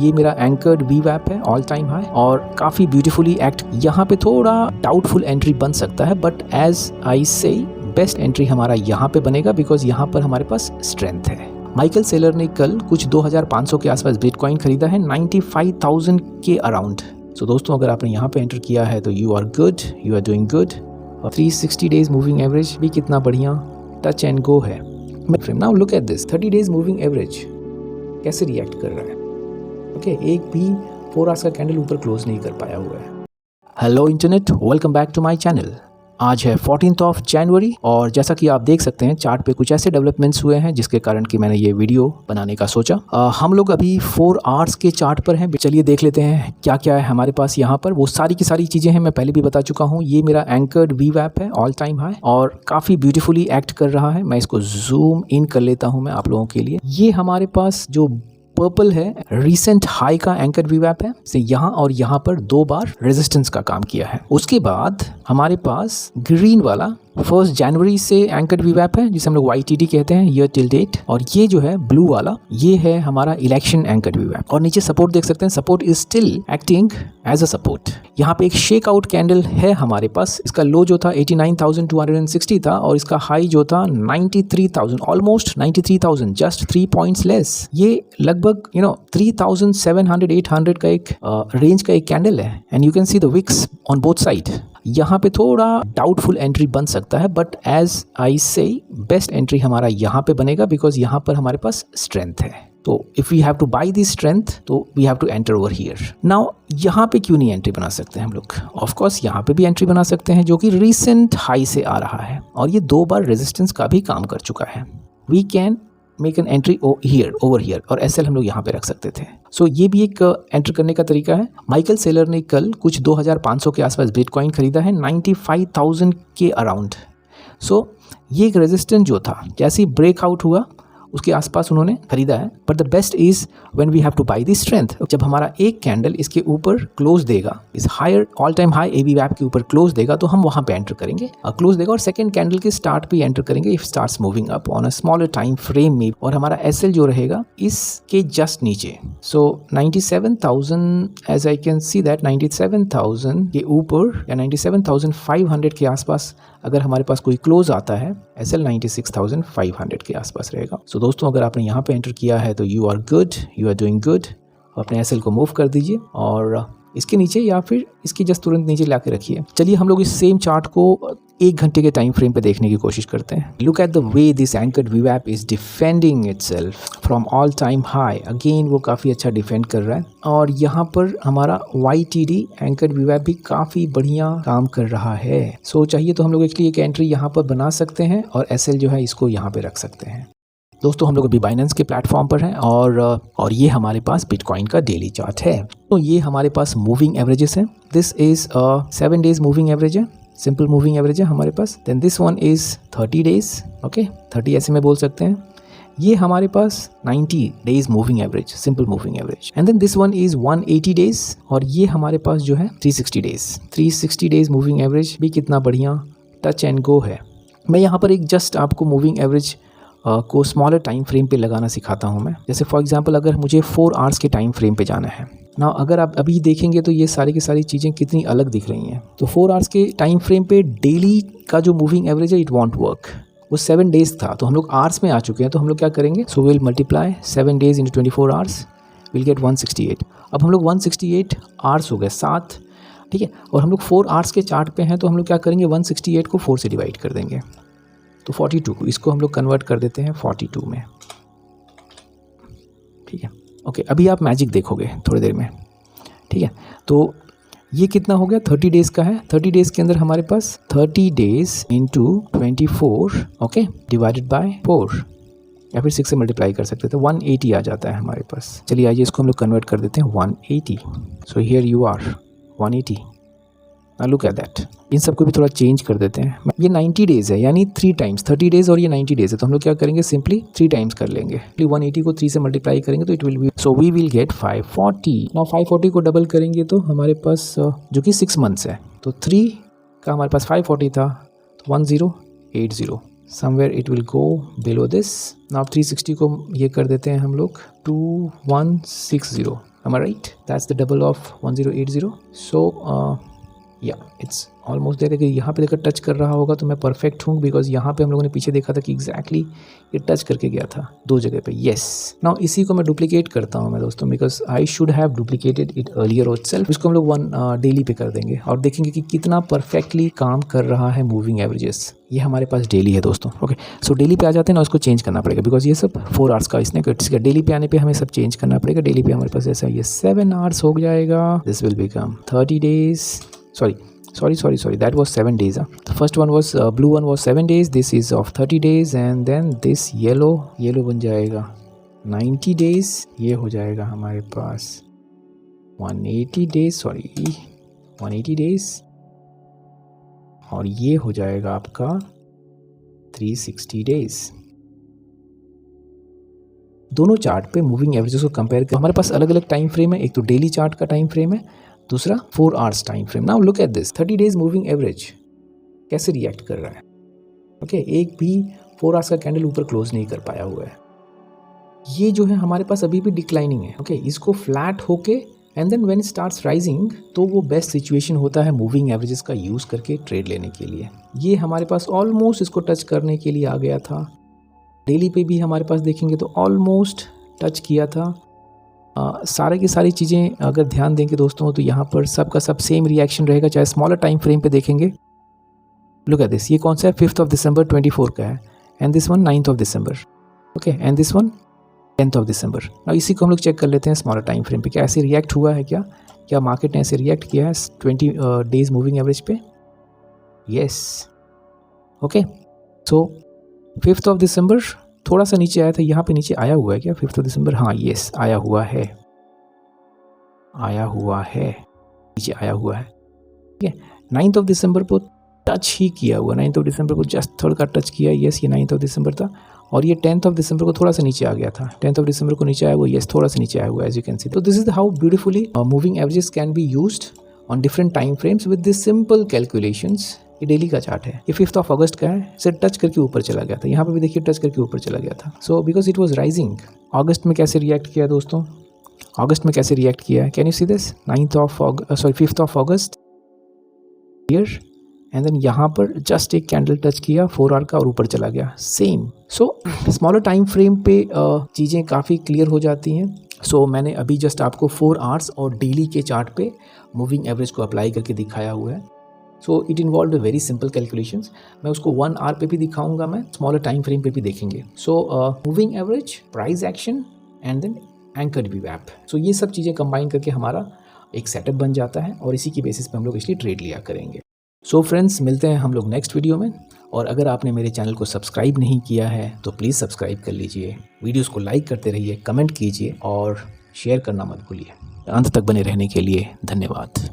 ये मेरा एंकर्ड वी वैप है ऑल टाइम हाई और काफ़ी ब्यूटीफुली एक्ट। यहाँ पे थोड़ा डाउटफुल एंट्री बन सकता है बट एज आई से बेस्ट एंट्री हमारा यहाँ पे बनेगा बिकॉज यहाँ पर हमारे पास स्ट्रेंथ है। माइकल सेलर ने कल कुछ 2500 के आसपास बिटकॉइन खरीदा है 95,000 के अराउंड। सो दोस्तों अगर आपने यहाँ पे एंटर किया है तो you are good, you are doing good. और 360 डेज मूविंग एवरेज भी कितना बढ़िया टच एंड गो है। Now look at this 30 days moving average कैसे रिएक्ट कर रहा है। ओके एक भी 4 आवर्स का कैंडल ऊपर क्लोज नहीं कर पाया हुआ है। Hello internet, welcome back to my channel. आज है 14 जनवरी और जैसा कि आप देख सकते हैं चार्ट पे कुछ ऐसे डेवलपमेंट्स हुए हैं जिसके कारण कि मैंने ये वीडियो बनाने का सोचा। हम लोग अभी 4 आवर्स के चार्ट पर हैं। चलिए देख लेते हैं क्या क्या है हमारे पास यहाँ पर। वो सारी की सारी चीज़ें हैं, मैं पहले भी बता चुका हूँ। ये मेरा एंकर्ड वी वैप है ऑल टाइम हाई और काफ़ी ब्यूटीफुली एक्ट कर रहा है। मैं इसको जूम इन कर लेता हूँ मैं आप लोगों के लिए। ये हमारे पास जो पर्पल है रीसेंट हाई का एंकर वी वैप है। से यहाँ और यहाँ पर 2 बार रेजिस्टेंस का काम किया है। उसके बाद हमारे पास ग्रीन वाला 1 जनवरी से एंकर वी वैप है जिसे हम लोग YTD कहते हैं, ईयर टिल डेट। और ये जो है ब्लू वाला ये है हमारा इलेक्शन एंकर वी वैप। और नीचे सपोर्ट देख सकते हैं, support is still acting as a support. यहाँ पे एक शेक आउट कैंडल है हमारे पास। इसका लो जो था 89,260 था और इसका हाई जो था 93,000, ऑलमोस्ट 93,000, जस्ट 3 पॉइंट्स लेस। ये लगभग 3,700 800 का एक रेंज का एक कैंडल है and you can see the wicks on both side. यहाँ पे थोड़ा डाउटफुल एंट्री बन सकता है बट एज आई से बेस्ट एंट्री हमारा यहाँ पे बनेगा बिकॉज यहाँ पर हमारे पास स्ट्रेंथ है। तो if we have to buy the strength तो we have to enter over here. Now यहाँ पे क्यों नहीं एंट्री बना सकते हैं हम लोग? ऑफ कोर्स यहाँ पे भी एंट्री बना सकते हैं जो कि रीसेंट हाई से आ रहा है और ये 2 बार रेजिस्टेंस का भी काम कर चुका है। We can make an entry over here और एसएल हम लोग यहाँ पे रख सकते थे। सो ये भी एक एंटर करने का तरीका है। माइकल सेलर ने कल कुछ 2500 के आसपास बिटकॉइन खरीदा है 95,000 के अराउंड। सो ये एक रेजिस्टेंस जो था जैसे ही ब्रेकआउट हुआ उसके आसपास उन्होंने खरीदा है। But the best is when we have to buy the strength. जब हमारा एक कैंडल इसके ऊपर क्लोज देगा, इस higher all time high AB वैप के ऊपर क्लोज देगा तो हम वहां पे एंटर करेंगे। क्लोज देगा और सेकंड कैंडल के स्टार्ट पे एंटर करेंगे if starts moving up on a smaller time frame में। और हमारा एसएल जो रहेगा इसके जस्ट नीचे। So 97,000 as I can see that 97,000 के ऊपर या 97,500 के आसपास अगर हमारे पास कोई क्लोज आता है, एसएल 96,500 के आसपास रहेगा। सो दोस्तों अगर आपने यहाँ पे एंटर किया है तो you are good, you are doing good. अपने एसएल को मूव कर दीजिए और इसके नीचे या फिर इसकी जस्ट तुरंत नीचे ला के रखिए। चलिए हम लोग इस सेम चार्ट को 1 घंटे के टाइम फ्रेम पे देखने की कोशिश करते हैं। Look at the way this anchored वी वैप is defending itself from all time high. Again वो काफ़ी अच्छा डिफेंड कर रहा है और यहाँ पर हमारा YTD एंकर्ड वी वैप भी काफ़ी बढ़िया काम कर रहा है। सो चाहिए तो हम लोग एक्चुअली एक एंट्री यहाँ पर बना सकते हैं और एसएल जो है इसको यहाँ पे रख सकते हैं। दोस्तों हम लोग अभी बाइनेंस के प्लेटफॉर्म पर हैं और ये हमारे पास बिटकॉइन का डेली चार्ट है। तो ये हमारे पास मूविंग एवरेजेस है। This is 7 days moving average है, सिंपल मूविंग एवरेज है हमारे पास। Then this one is 30 days, okay 30 ऐसे में बोल सकते हैं। ये हमारे पास 90 days moving average, simple moving average. And then this one is 180 days और ये हमारे पास जो है 360 डेज मूविंग एवरेज भी कितना बढ़िया टच एंड गो है। मैं यहाँ पर एक जस्ट आपको मूविंग एवरेज को स्मॉलर टाइम फ्रेम पे लगाना सिखाता हूँ मैं। जैसे फॉर एग्जांपल अगर मुझे 4 आवर्स के टाइम फ्रेम पे जाना है ना, अगर आप अभी देखेंगे तो ये सारी की सारी चीज़ें कितनी अलग दिख रही हैं। तो 4 आवर्स के टाइम फ्रेम पे डेली का जो मूविंग एवरेज है इट वॉन्ट वर्क। वो 7 डेज था तो हम लोग आवर्स में आ चुके हैं। तो हम लोग क्या करेंगे, so will multiply 7 days into 24 hours, will get 168। अब हम लोग 168 आवर्स हो गए 7, ठीक है। और हम लोग 4 आवर्स के चार्ट पे हैं तो हम लोग क्या करेंगे 168 को 4 से डिवाइड कर देंगे तो 42। इसको हम लोग कन्वर्ट कर देते हैं 42 में, ठीक है। ओके अभी आप मैजिक देखोगे थोड़ी देर में, ठीक है। तो ये कितना हो गया 30 डेज़ का है। 30 डेज़ के अंदर हमारे पास 30 days into 24, okay, divided by 4 या फिर 6 से मल्टीप्लाई कर सकते थे, 180 आ जाता है हमारे पास। चलिए आइए इसको हम लोग कन्वर्ट कर देते हैं 180। So here you are 180। Look at that. इन सबको भी थोड़ा चेंज कर देते हैं। ये 90 डेज़ है यानी 3 टाइम्स, 30 डेज़ और ये 90 डेज़ है तो हम लोग क्या करेंगे सिंपली 3 टाइम्स कर लेंगे। 180 को 3 से मल्टीप्लाई करेंगे तो it will be, so we will get 540। Now 540 को डबल करेंगे तो हमारे पास जो कि 6 मंथ्स है तो 3 का हमारे पास 540 था तो 1080 somewhere it will go below this. Now 360 को ये कर देते हैं हम लोग 2160 Am I right? That's the double of 1080. So yeah, it's almost there. अगर यहाँ पे देखकर टच कर रहा होगा तो मैं परफेक्ट हूँ, बिकॉज यहाँ पे हम लोगों ने पीछे देखा था कि एग्जैक्टली ये टच करके गया था 2 जगह पे. येस, नाउ इसी को मैं डुप्लीकेट करता हूँ मैं दोस्तों, because I should have duplicated it earlier itself. इसको हम लोग 1 डेली पे कर देंगे और देखेंगे कि कितना परफेक्टली काम कर रहा है मूविंग एवरेजेस. ये हमारे पास डेली है दोस्तों. ओके, सो डेली पे आ जाते हैं ना, उसको चेंज करना पड़ेगा बिकॉज ये सब 4 आवर्स का इसने कट. डेली पे आने पे हमें सब चेंज करना पड़ेगा. डेली पे हमारे पास ऐसा ये 7 आवर्स हो जाएगा. This will become 30 days. Sorry, that was 7 days. The first one was blue one was 7 days. This is of 30 days, and then this yellow बन जाएगा 90 days. ये हो जाएगा हमारे पास 180 days. 180 days, और ये हो जाएगा आपका 360 days. दोनों चार्ट पे मूविंग एवरेजेस को कंपेयर कर हमारे पास अलग अलग टाइम फ्रेम है. एक तो डेली चार्ट का टाइम फ्रेम है, दूसरा 4 hours time frame. Now look at this 30 days moving average कैसे रिएक्ट कर रहा है. ओके, एक भी 4 आवर्स का कैंडल ऊपर क्लोज नहीं कर पाया हुआ है. ये जो है हमारे पास अभी भी डिक्लाइनिंग है. ओके, इसको फ्लैट होके and then when starts rising तो वो बेस्ट सिचुएशन होता है मूविंग एवरेजेस का यूज़ करके ट्रेड लेने के लिए. ये हमारे पास ऑलमोस्ट इसको टच करने के लिए आ गया था. डेली पे भी हमारे पास देखेंगे तो ऑलमोस्ट टच किया था. सारे की सारी चीज़ें अगर ध्यान देंगे दोस्तों तो यहाँ पर सबका सब सेम रिएक्शन रहेगा, चाहे स्मॉलर टाइम फ्रेम पे देखेंगे. लुक एट दिस, ये कौन सा है 5th of December 24 का है, and this one 9th of December. Okay, and this one 10th of December. अब इसी को हम लोग चेक कर लेते हैं स्मॉलर टाइम फ्रेम पे क्या ऐसे रिएक्ट हुआ है. क्या मार्केट ने ऐसे रिएक्ट किया है 20 डेज मूविंग एवरेज पे. Yes. Okay, so 5th of December थोड़ा सा नीचे आया था. यहाँ पे नीचे आया हुआ है क्या 5th of December? हाँ, येस, आया हुआ है, नीचे आया हुआ है. ठीक है, 9th of December को टच ही किया हुआ. 9th of December को जस्ट थोड़ा का टच किया. येस, ये 9th of December था, और ये 10th of December को थोड़ा सा नीचे आ गया था. 10th of December को नीचे आया हुआ. येस, थोड़ा सा नीचे आया हुआ, एज यू कैन सी. तो this is how beautifully moving averages can be used on different time frames with this simple calculations. ये डेली का चार्ट है. ये 5th of August का है. इसे टच करके ऊपर चला गया था. यहाँ पे भी देखिए टच करके ऊपर चला गया था. So because it was rising. अगस्त में कैसे रिएक्ट किया दोस्तों? अगस्त में कैसे रिएक्ट किया है? Can you see this? 5th of August year, and then यहाँ पर जस्ट एक कैंडल टच किया 4 आवर का और ऊपर चला गया. सेम. सो स्मॉलर टाइम फ्रेम पे चीज़ें काफ़ी क्लियर हो जाती हैं. सो मैंने अभी जस्ट आपको 4 आवर्स और डेली के चार्ट पे मूविंग एवरेज को अप्लाई करके दिखाया हुआ है. So it involve very simple calculations. मैं उसको 1 आवर पे भी दिखाऊंगा, मैं स्मॉलर टाइम फ्रेम पे भी देखेंगे. So moving average, price action, and then anchor वीवैप. सो ये सब चीज़ें कंबाइन करके हमारा एक सेटअप बन जाता है, और इसी की बेसिस पे हम लोग इसलिए ट्रेड लिया करेंगे. सो फ्रेंड्स, मिलते हैं हम लोग नेक्स्ट वीडियो में. और अगर आपने मेरे चैनल को सब्सक्राइब नहीं किया है तो प्लीज़ सब्सक्राइब कर लीजिए. वीडियोस को लाइक करते रहिए, कमेंट कीजिए और शेयर करना मत भूलिए. अंत तक बने रहने के लिए धन्यवाद.